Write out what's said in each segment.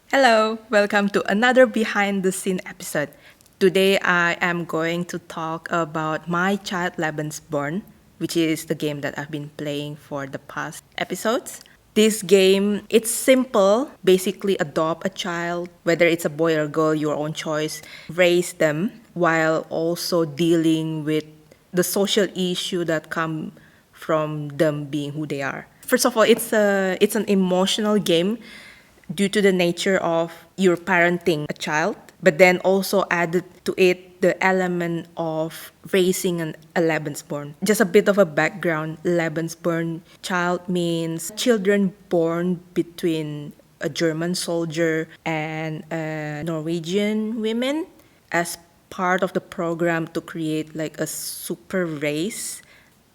Hello, welcome to another behind the scene episode. Today I am going to talk about My Child Lebensborn, which is the game that I've been playing for the past episodes. This game, it's simple. Basically, adopt a child, whether it's a boy or girl, your own choice. Raise them while also dealing with the social issue that come from them being who they are. First of all, it's an emotional game due to the nature of your parenting a child, but then also added to it the element of raising a Lebensborn. Just a bit of a background, Lebensborn child means children born between a German soldier and a Norwegian woman as part of the program to create like a super race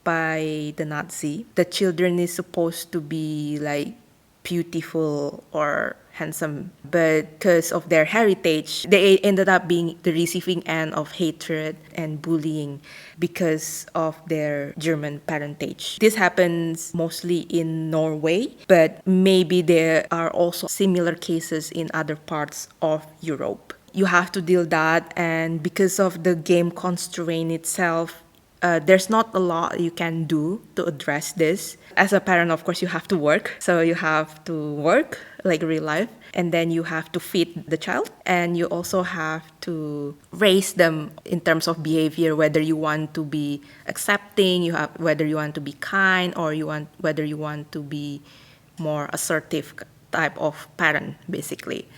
by the Nazi. The children is supposed to be like beautiful or handsome, but because of their heritage, they ended up being the receiving end of hatred and bullying because of their German parentage. This happens mostly in Norway, but maybe there are also similar cases in other parts of Europe. You have to deal that, and because of the game constraint itself, there's not a lot you can do to address this. As a parent, of course, you have to work. So you have to work like real life, and then you have to feed the child, and you also have to raise them in terms of behavior, whether you want to be accepting, you have whether you want to be kind, or whether you want to be more assertive type of parent, basically.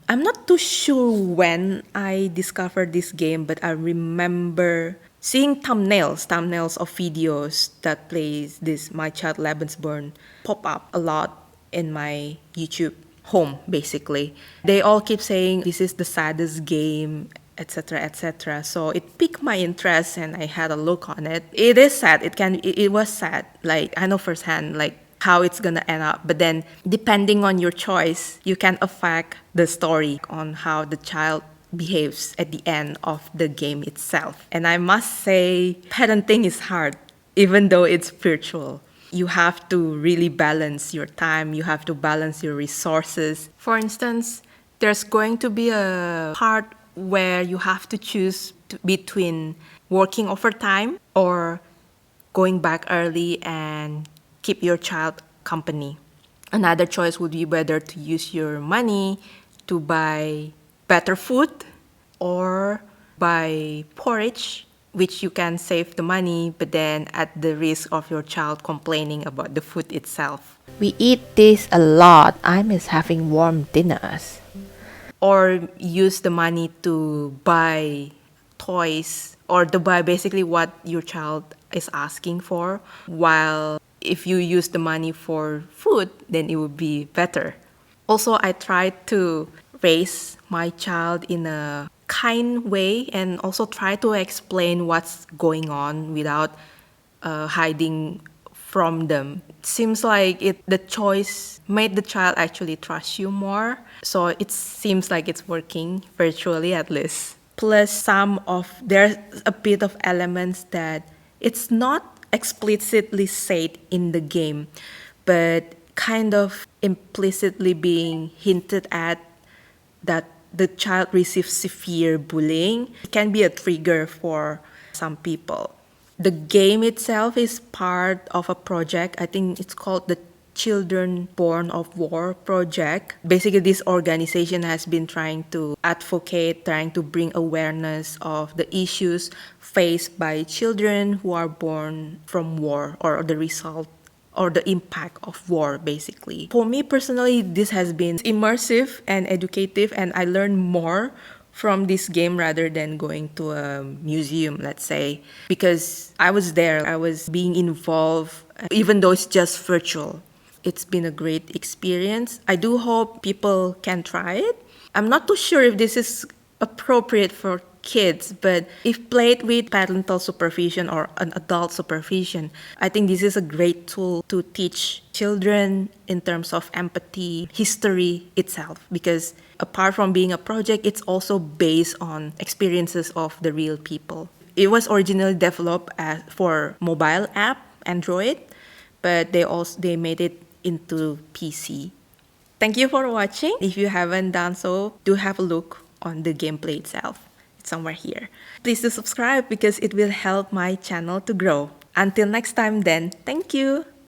I'm not too sure when I discovered this game, but I remember seeing thumbnails of videos that plays this My Child Lebensborn pop up a lot in my YouTube home, basically. They all keep saying this is the saddest game, etc., etc. So it piqued my interest, and I had a look on it. It is sad. It was sad. Like I know firsthand, like how it's gonna end up. But then, depending on your choice, you can affect the story on how the child behaves at the end of the game itself. And I must say, parenting is hard, even though it's virtual. You have to really balance your time, you have to balance your resources. For instance, there's going to be a part where you have to choose between working overtime or going back early and keep your child company. Another choice would be whether to use your money to buy better food or buy porridge, which you can save the money, but then at the risk of your child complaining about the food itself. We eat this a lot. I miss having warm dinners. Or use the money to buy toys or to buy basically what your child is asking for, while if you use the money for food, then it would be better. Also, I tried to raise my child in a kind way and also try to explain what's going on without hiding from them. Seems like the choice made the child actually trust you more. So it seems like it's working virtually at least. Plus there's a bit of elements that it's not explicitly said in the game, but kind of implicitly being hinted at that the child receives severe bullying. It can be a trigger for some people. The game itself is part of a project. I think it's called the Children Born of War project. Basically, this organization has been trying to advocate, trying to bring awareness of the issues faced by children who are born from war or the result or the impact of war, basically. For me personally, this has been immersive and educative, and I learned more from this game rather than going to a museum, let's say, because I was there, I was being involved, even though it's just virtual. It's been a great experience. I do hope people can try it. I'm not too sure if this is appropriate for kids, but if played with parental supervision or an adult supervision, I think this is a great tool to teach children in terms of empathy, history itself, because apart from being a project, it's also based on experiences of the real people. It was originally developed for mobile app, Android, but they made it into PC. Thank you for watching. If you haven't done so, do have a look on the gameplay itself. It's somewhere here. Please do subscribe because it will help my channel to grow. Until next time then, thank you.